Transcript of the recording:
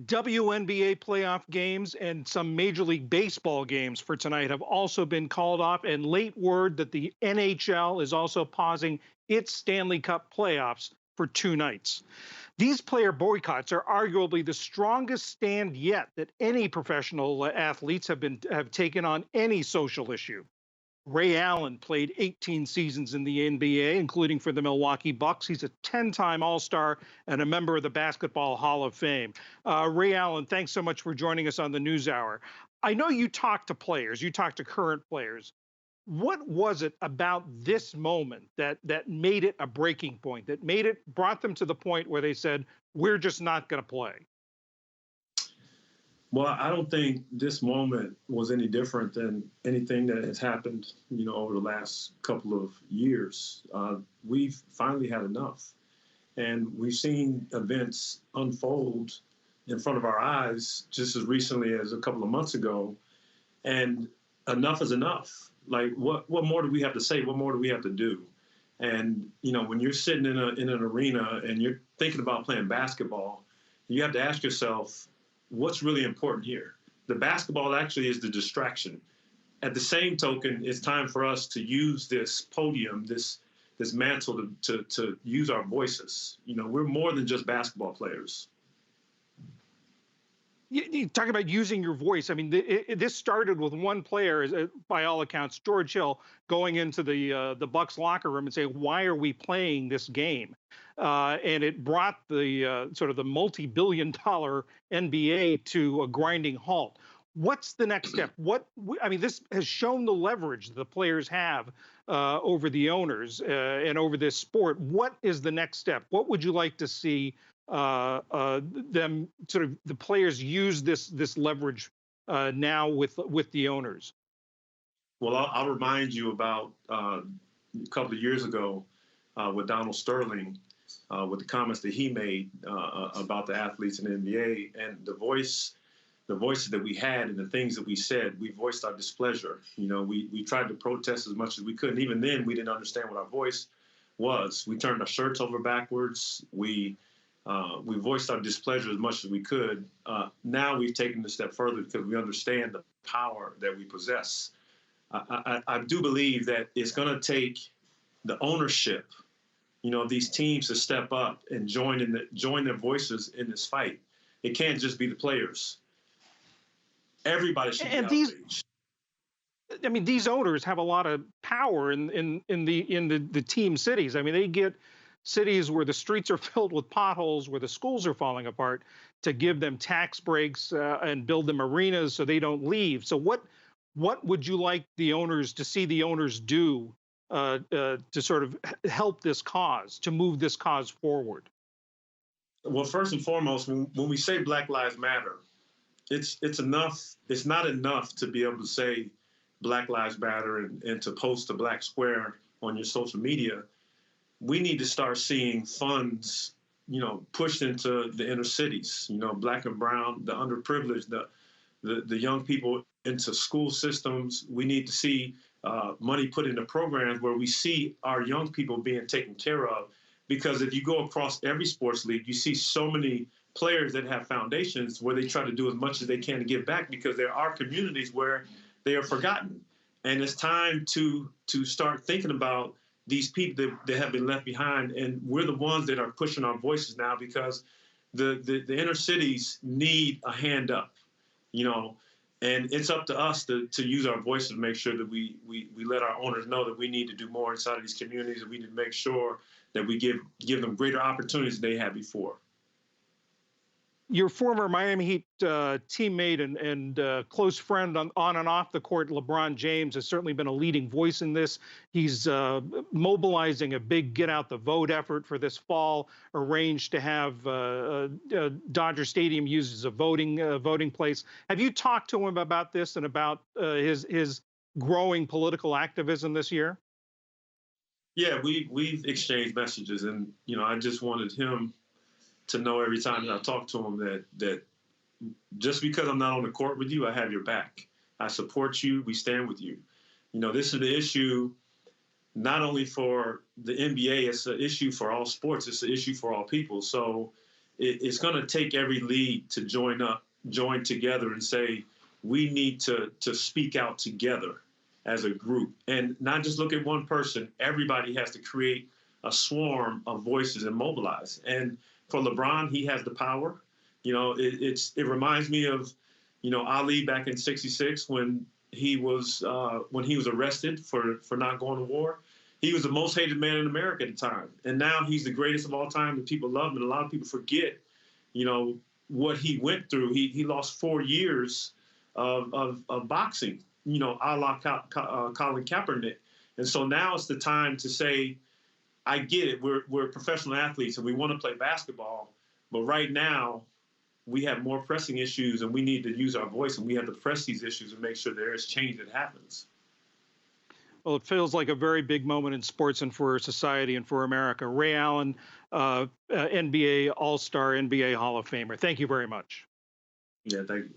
WNBA playoff games and some Major League Baseball games for tonight have also been called off, and late word that the NHL is also pausing its Stanley Cup playoffs for 2 nights. These player boycotts are arguably the strongest stand yet that any professional athletes have taken on any social issue. Ray Allen played 18 seasons in the NBA, including for the Milwaukee Bucks. He's a 10-time All-Star and a member of the Basketball Hall of Fame. Ray Allen, thanks so much for joining us on the News Hour. I know you talk to players, you talk to current players. What was it about this moment that made it a breaking point, that brought them to the point where they said, we're just not going to play? Well, I don't think this moment was any different than anything that has happened, over the last couple of years. We've finally had enough, and we've seen events unfold in front of our eyes just as recently as a couple of months ago, and enough is enough. Like, what more do we have to say? What more do we have to do? And when you're sitting in an arena and you're thinking about playing basketball, you have to ask yourself, what's really important here? The basketball actually is the distraction. At the same token, it's time for us to use this podium, this mantle to use our voices. We're more than just basketball players. You talk about using your voice. I mean, this started with one player, by all accounts, George Hill, going into the Bucks locker room and saying, "Why are we playing this game?" And it brought the sort of the multi-billion-dollar NBA to a grinding halt. What's the next step? I mean, this has shown the leverage the players have over the owners and over this sport. What is the next step? What would you like to see them sort of the players use this leverage now with the owners? Well, I'll remind you about a couple of years ago with Donald Sterling, with the comments that he made about the athletes in the NBA and the voices that we had and the things that we said. We voiced our displeasure. We tried to protest as much as we could, and even then, we didn't understand what our voice was. We turned our shirts over backwards. We voiced our displeasure as much as we could. Now we've taken it a step further because we understand the power that we possess. I do believe that it's going to take the ownership, of these teams to step up and join their voices in this fight. It can't just be the players. Everybody should be outraged. I mean, these owners have a lot of power in the team cities. I mean, they get cities where the streets are filled with potholes, where the schools are falling apart, to give them tax breaks and build them arenas so they don't leave. So what would you like the owners to see the owners do to sort of help this cause, to move this cause forward? Well, first and foremost, when we say Black Lives Matter, it's enough. It's not enough to be able to say Black Lives Matter and to post a black square on your social media. We need to start seeing funds, pushed into the inner cities, black and brown, the underprivileged, the young people into school systems. We need to see money put into programs where we see our young people being taken care of. Because if you go across every sports league, you see so many players that have foundations where they try to do as much as they can to give back, because there are communities where they are forgotten. And it's time to start thinking about these people that have been left behind, and we're the ones that are pushing our voices now, because the inner cities need a hand up, and it's up to us to use our voices to make sure that we let our owners know that we need to do more inside of these communities, and we need to make sure that we give them greater opportunities than they had before. Your former Miami Heat teammate and close friend on and off the court, LeBron James, has certainly been a leading voice in this. He's mobilizing a big get out the vote effort for this fall, arranged to have Dodger Stadium used as a voting place. Have you talked to him about this and about his growing political activism this year? Yeah, we've exchanged messages, and I just wanted him to know every time that I talk to him that just because I'm not on the court with you, I have your back. I support you. We stand with you. This is the issue not only for the NBA, it's an issue for all sports. It's an issue for all people. So it's going to take every league to join together and say we need to speak out together as a group and not just look at one person. Everybody has to create a swarm of voices and mobilize. And for LeBron, he has the power. It reminds me of, Ali back in '66 when he was arrested for not going to war. He was the most hated man in America at the time, and now he's the greatest of all time, and people love him. And a lot of people forget, what he went through. He lost 4 years of boxing, a la Colin Kaepernick. And so now it's the time to say, I get it. We're professional athletes and we want to play basketball, but right now we have more pressing issues and we need to use our voice and we have to press these issues and make sure there is change that happens. Well, it feels like a very big moment in sports and for society and for America. Ray Allen, NBA All-Star, NBA Hall of Famer. Thank you very much. Yeah, thank you.